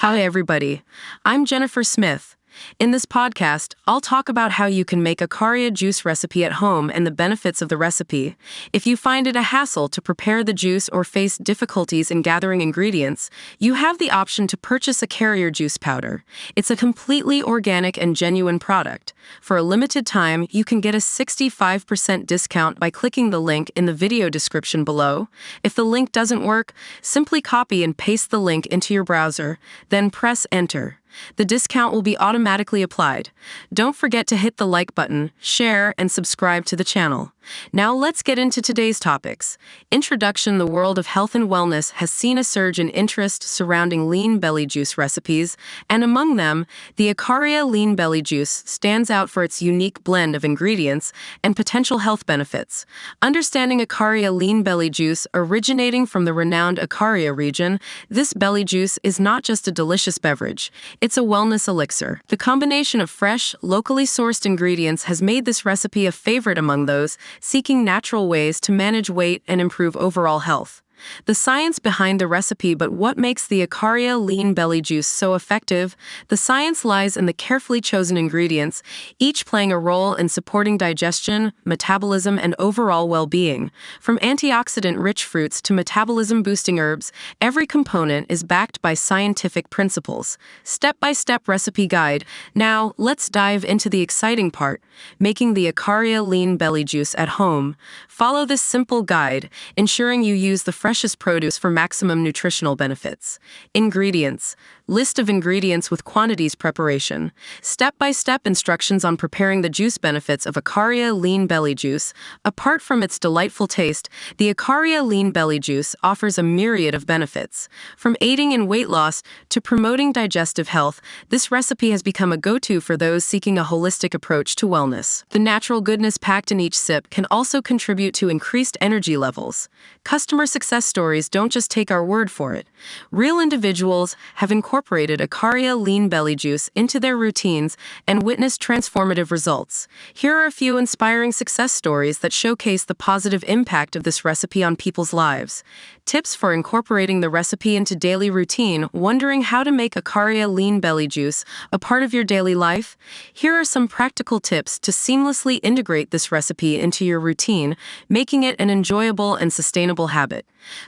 Hi, everybody. I'm Jennifer Smith. In this podcast, I'll talk about how you can make a Ikaria juice recipe at home and the benefits of the recipe. If you find it a hassle to prepare the juice or face difficulties in gathering ingredients, you have the option to purchase a Ikaria juice powder. It's a completely organic and genuine product. For a limited time, you can get a 65% discount by clicking the link in the video description below. If the link doesn't work, simply copy and paste the link into your browser, then press enter. The discount will be automatically applied. Don't forget to hit the like button, share, and subscribe to the channel. Now let's get into today's topics. Introduction: The world of health and wellness has seen a surge in interest surrounding lean belly juice recipes, and among them, the Ikaria lean belly juice stands out for its unique blend of ingredients and potential health benefits. Understanding Ikaria lean belly juice, originating from the renowned Ikaria region, this belly juice is not just a delicious beverage. It's a wellness elixir. The combination of fresh, locally sourced ingredients has made this recipe a favorite among those seeking natural ways to manage weight and improve overall health. The science behind the recipe. But what makes the Ikaria lean belly juice so effective? The science lies in the carefully chosen ingredients, each playing a role in supporting digestion, metabolism, and overall well-being. From antioxidant-rich fruits to metabolism-boosting herbs, every component is backed by scientific principles. Step-by-step recipe guide. Now, let's dive into the exciting part, making the Ikaria lean belly juice at home. Follow this simple guide, ensuring you use the freshest produce for maximum nutritional benefits. Ingredients. List of ingredients with quantities. Preparation. Step-by-step instructions on preparing the juice. Benefits of Ikaria lean belly juice. Apart from its delightful taste, the Ikaria lean belly juice offers a myriad of benefits. From aiding in weight loss to promoting digestive health, this recipe has become a go-to for those seeking a holistic approach to wellness. The natural goodness packed in each sip can also contribute to increased energy levels. Customer success stories. Don't just take our word for it. Real individuals have incorporated Ikaria lean belly juice into their routines and witnessed transformative results. Here are a few inspiring success stories that showcase the positive impact of this recipe on people's lives. Tips for incorporating the recipe into daily routine. Wondering how to make Ikaria lean belly juice a part of your daily life? Here are some practical tips to seamlessly integrate this recipe into your routine, making it an enjoyable and sustainable habit.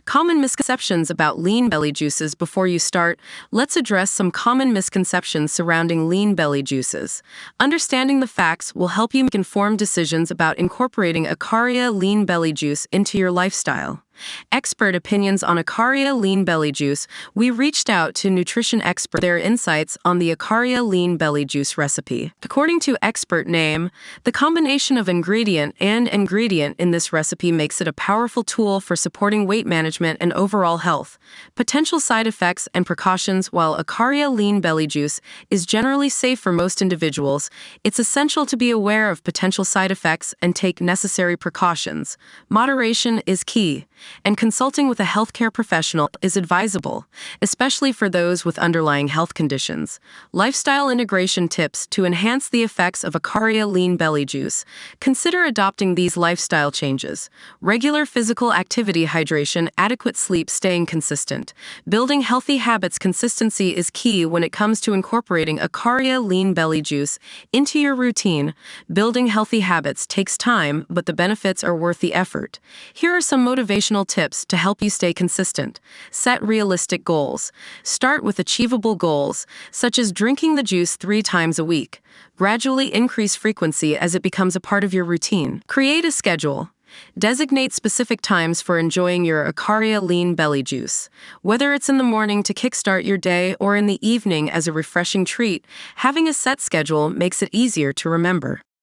Common misconceptions about lean belly juices. Before you start, let's address some common misconceptions surrounding lean belly juices. Understanding the facts will help you make informed decisions about incorporating Ikaria lean belly juice into your lifestyle. Expert opinions on Ikaria lean belly juice. We reached out to nutrition experts for their insights on the Ikaria lean belly juice recipe. According to expert name, the combination of ingredient in this recipe makes it a powerful tool for supporting weight management and overall health. Potential side effects and precautions. While Ikaria lean belly juice is generally safe for most individuals, it's essential to be aware of potential side effects and take necessary precautions. Moderation is key, and consulting with a healthcare professional is advisable, especially for those with underlying health conditions. Lifestyle integration tips to enhance the effects of Ikaria lean belly juice. Consider adopting these lifestyle changes. Regular physical activity, hydration, adequate sleep, staying consistent. Building healthy habits. Consistency is key when it comes to incorporating Ikaria lean belly juice into your routine. Building healthy habits takes time, but the benefits are worth the effort. Here are some motivational tips to help you stay consistent. Set realistic goals. Start with achievable goals, such as drinking the juice 3 times a week. Gradually increase frequency as it becomes a part of your routine. Create a schedule. Designate specific times for enjoying your Ikaria lean belly juice. Whether it's in the morning to kickstart your day or in the evening as a refreshing treat, having a set schedule makes it easier to remember.